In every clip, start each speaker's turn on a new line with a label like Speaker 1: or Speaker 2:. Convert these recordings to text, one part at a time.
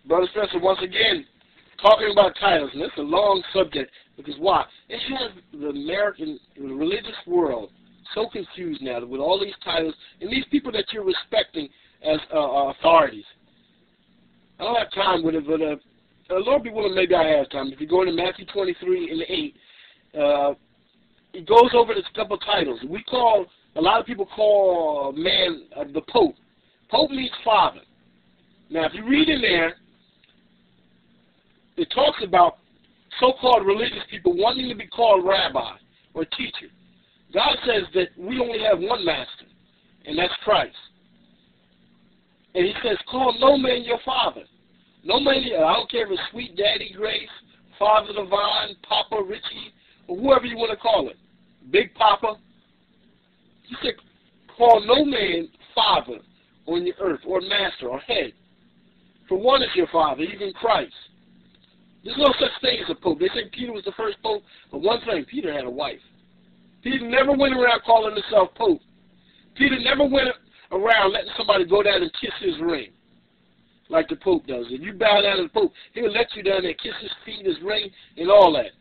Speaker 1: Brother Spencer, once again, talking about titles, and it's a long subject, because why? It has the American religious world so confused now with all these titles and these people that you're respecting as authorities. I don't have time with it, but Lord be willing, maybe I have time. If you go into Matthew 23 and 8, it goes over this couple titles. A lot of people call man the Pope. Pope means father. Now, if you read in there, it talks about so-called religious people wanting to be called rabbi or teacher. God says that we only have one master, and that's Christ. And he says, call no man your father. No man, I don't care if it's Sweet Daddy Grace, Father Divine, Papa Richie, or whoever you want to call it. Big Papa. He said, call no man father on the earth, or master, or head. For one is your father, even Christ. There's no such thing as a pope. They say Peter was the first pope, but one thing, Peter had a wife. Peter never went around calling himself pope. Peter never went around letting somebody go down and kiss his ring like the pope does. If you bow down to the pope, he'll let you down there, kiss his feet, his ring, and all that.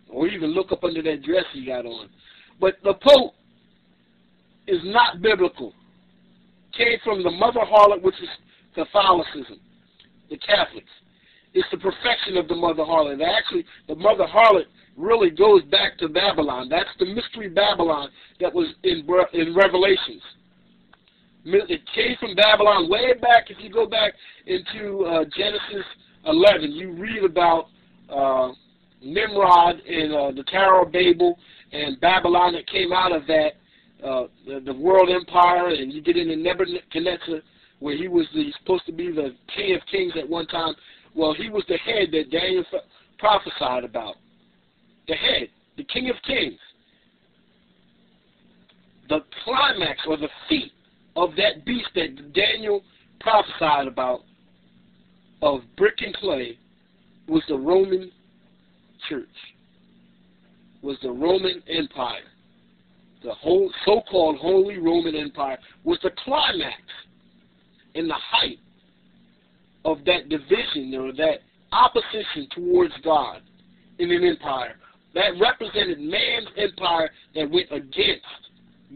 Speaker 1: Or even look up under that dress he got on. But the pope is not biblical. Came from the mother harlot, which is Catholicism, the Catholics. It's the perfection of the mother harlot. Actually, the mother harlot really goes back to Babylon. That's the mystery Babylon that was in Revelations. It came from Babylon way back. If you go back into Genesis 11, you read about Nimrod and the Tower of Babel and Babylon that came out of that, the world empire, and you get into Nebuchadnezzar, where he was supposed to be the king of kings at one time. Well, he was the head that Daniel prophesied about. The head, the king of kings. The climax or the feat of that beast that Daniel prophesied about of brick and clay was the Roman church, was the Roman Empire. The whole so-called Holy Roman Empire was the climax and the height of that division or that opposition towards God in an empire. That represented man's empire that went against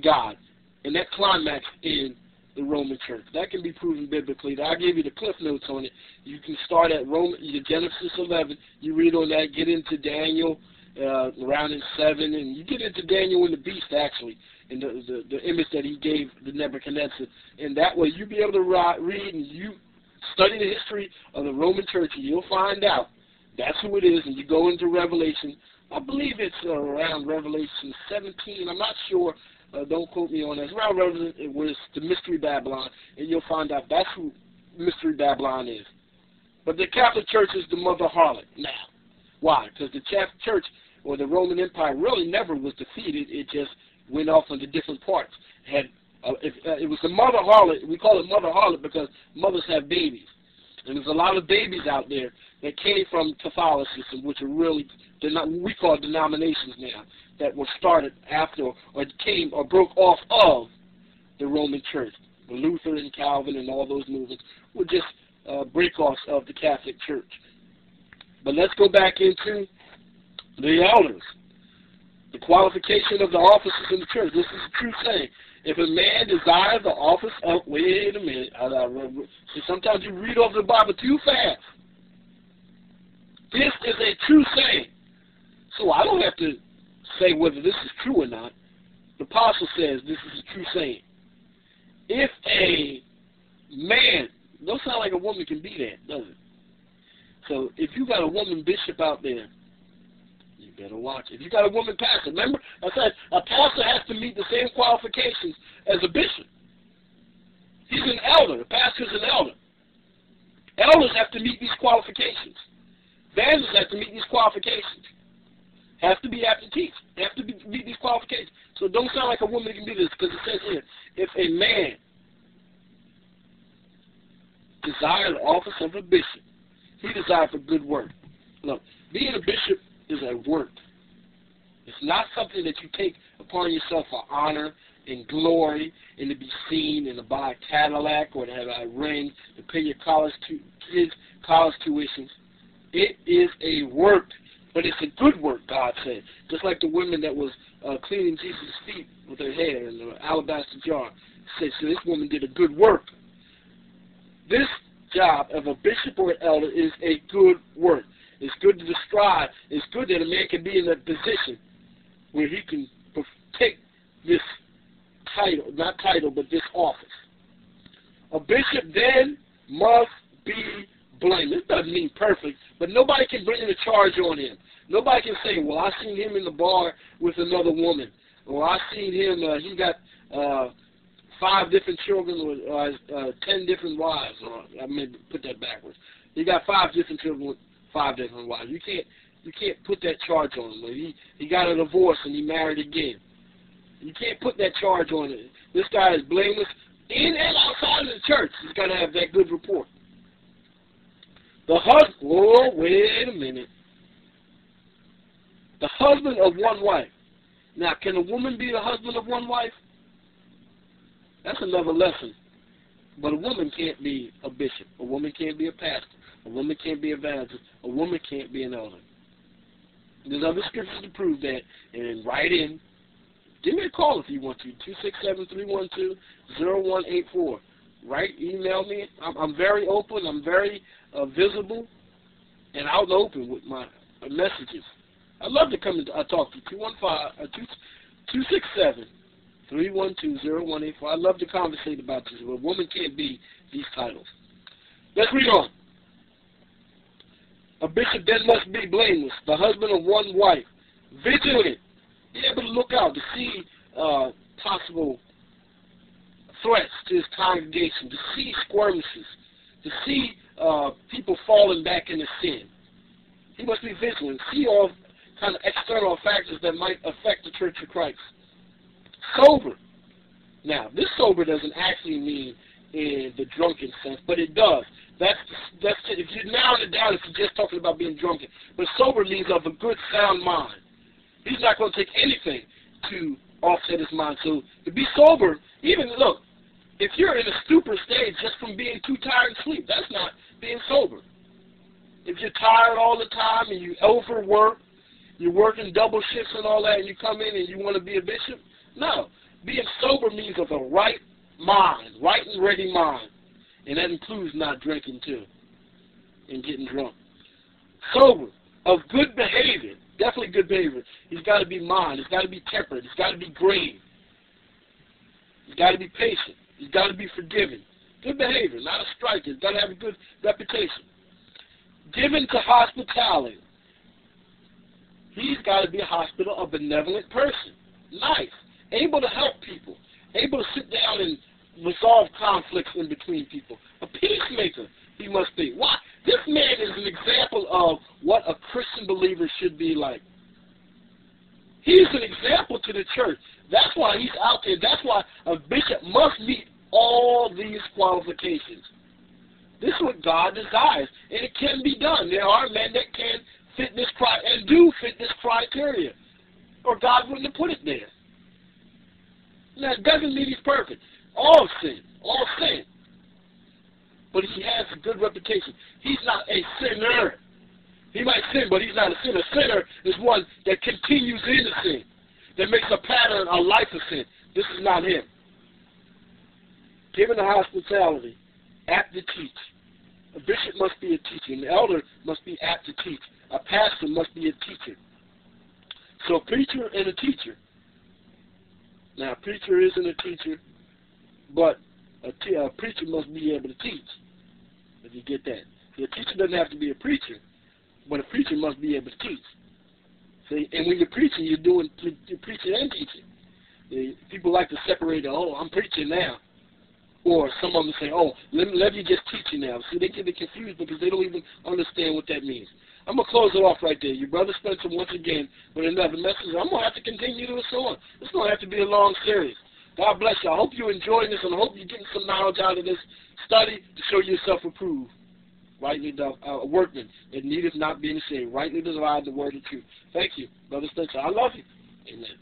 Speaker 1: God. And that climax in the Roman church. That can be proven biblically. I'll give you the cliff notes on it. You can start at Genesis 11. You read on that, get into Daniel around in 7, and you get into Daniel and the beast, actually, and the image that he gave the Nebuchadnezzar. And that way you'll be able to read and you study the history of the Roman church, and you'll find out that's who it is. And you go into Revelation. I believe it's around Revelation 17. I'm not sure. Don't quote me on that. It's around Revelation where it's the Mystery Babylon, and you'll find out that's who Mystery Babylon is. But the Catholic Church is the mother harlot now. Why? Because the Catholic Church or the Roman Empire really never was defeated. It just went off into different parts. It was the mother harlot. We call it mother harlot because mothers have babies. And there's a lot of babies out there that came from Catholicism, which are really, we call denominations now, that were started after or came or broke off of the Roman Church. Luther and Calvin and all those movements were just break-offs of the Catholic Church. But let's go back into the elders. The qualification of the officers in the church. This is a true saying. If a man desires the office of, wait a minute. See, sometimes you read over the Bible too fast. This is a true saying. So I don't have to say whether this is true or not. The apostle says this is a true saying. If a man, don't sound like a woman can be that, does it? So if you got a woman bishop out there, you better watch it. If you got a woman pastor, remember I said a pastor has to meet the same qualifications as a bishop. He's an elder. A pastor's an elder. Elders have to meet these qualifications. Evangelists have to meet these qualifications. Have to be able to teach. Have to meet these qualifications. So don't sound like a woman can do this, because it says here, if a man desire the office of a bishop, he desires for good work. Look, being a bishop is a work. It's not something that you take upon yourself for honor in glory, and to be seen, and to buy a Cadillac or to have a ring, to pay your kids' college tuitions. It is a work, but it's a good work, God said. Just like the woman that was cleaning Jesus' feet with her hair in the alabaster jar. Said, so this woman did a good work. This job of a bishop or an elder is a good work. It's good to describe. It's good that a man can be in a position where he can take this title, not title, but this office. A bishop then must be blameless. It doesn't mean perfect, but nobody can bring a charge on him. Nobody can say, well, I seen him in the bar with another woman, or I seen him, he got 5 different children or 10 different wives, or I may put that backwards. He got 5 different children with 5 different wives. You can't put that charge on him. He got a divorce and he married again. You can't put that charge on him. This guy is blameless in and outside of the church. He's got to have that good report. The husband, oh, wait a minute. The husband of one wife. Now, can a woman be the husband of one wife? That's another lesson. But a woman can't be a bishop. A woman can't be a pastor. A woman can't be an evangelist. A woman can't be an elder. There's other scriptures to prove that. And write in. Give me a call if you want to. 267-312-0184. Email me. I'm very open. I'm very visible and out and open with my messages. I'd love to come and talk to you. 267-312-0184. I'd love to conversate about this. A woman can't be these titles. Let's read on. A bishop then must be blameless, the husband of one wife, vigilant, be able to look out to see possible threats to his congregation, to see skirmishes, to see people falling back into sin. He must be vigilant, see all kind of external factors that might affect the Church of Christ. Sober. Now, this sober doesn't actually mean in the drunken sense, but it does. That's it. If you narrow it down, if you're just talking about being drunken, but sober means of a good, sound mind. He's not going to take anything to offset his mind. So to be sober, even look, if you're in a stupor stage just from being too tired to sleep, that's not being sober. If you're tired all the time and you overwork, you're working double shifts and all that, and you come in and you want to be a bishop, no. Being sober means of a right mind, right and ready mind. And that includes not drinking too and getting drunk. Sober, of good behavior, definitely good behavior. He's got to be mild. He's got to be temperate. He's got to be grave. He's got to be patient. He's got to be forgiving. Good behavior, not a striker. He's got to have a good reputation. Given to hospitality. He's got to be a benevolent person. Nice. Able to help people. Able to sit down and resolve conflicts in between people. A peacemaker he must be. Why? This man is an example of what a Christian believer should be like. He's an example to the church. That's why he's out there. That's why a bishop must meet all these qualifications. This is what God desires, and it can be done. There are men that can fit this criteria and do fit this criteria, or God wouldn't have put it there. Now, it doesn't mean he's perfect. All sin. But he has a good reputation. He's not a sinner. He might sin, but he's not a sinner. A sinner is one that continues in the sin, that makes a pattern, a life of sin. This is not him. Given the hospitality, apt to teach. A bishop must be a teacher. An elder must be apt to teach. A pastor must be a teacher. So a preacher and a teacher. Now, a preacher isn't a teacher, but a preacher must be able to teach. If you get that. See, a teacher doesn't have to be a preacher, but a preacher must be able to teach. See, and when you're preaching, you're preaching and teaching. People like to separate, I'm preaching now. Or some of them say, let me just teach you now. See, they get confused because they don't even understand what that means. I'm going to close it off right there. Your brother Spencer once again with another message. I'm going to have to continue this on. It's going to have to be a long series. God bless you. I hope you're enjoying this, and I hope you're getting some knowledge out of this study to show yourself approved. Rightly a workman that needeth not being ashamed. Rightly divide the word of truth. Thank you, Brother Spencer. I love you. Amen.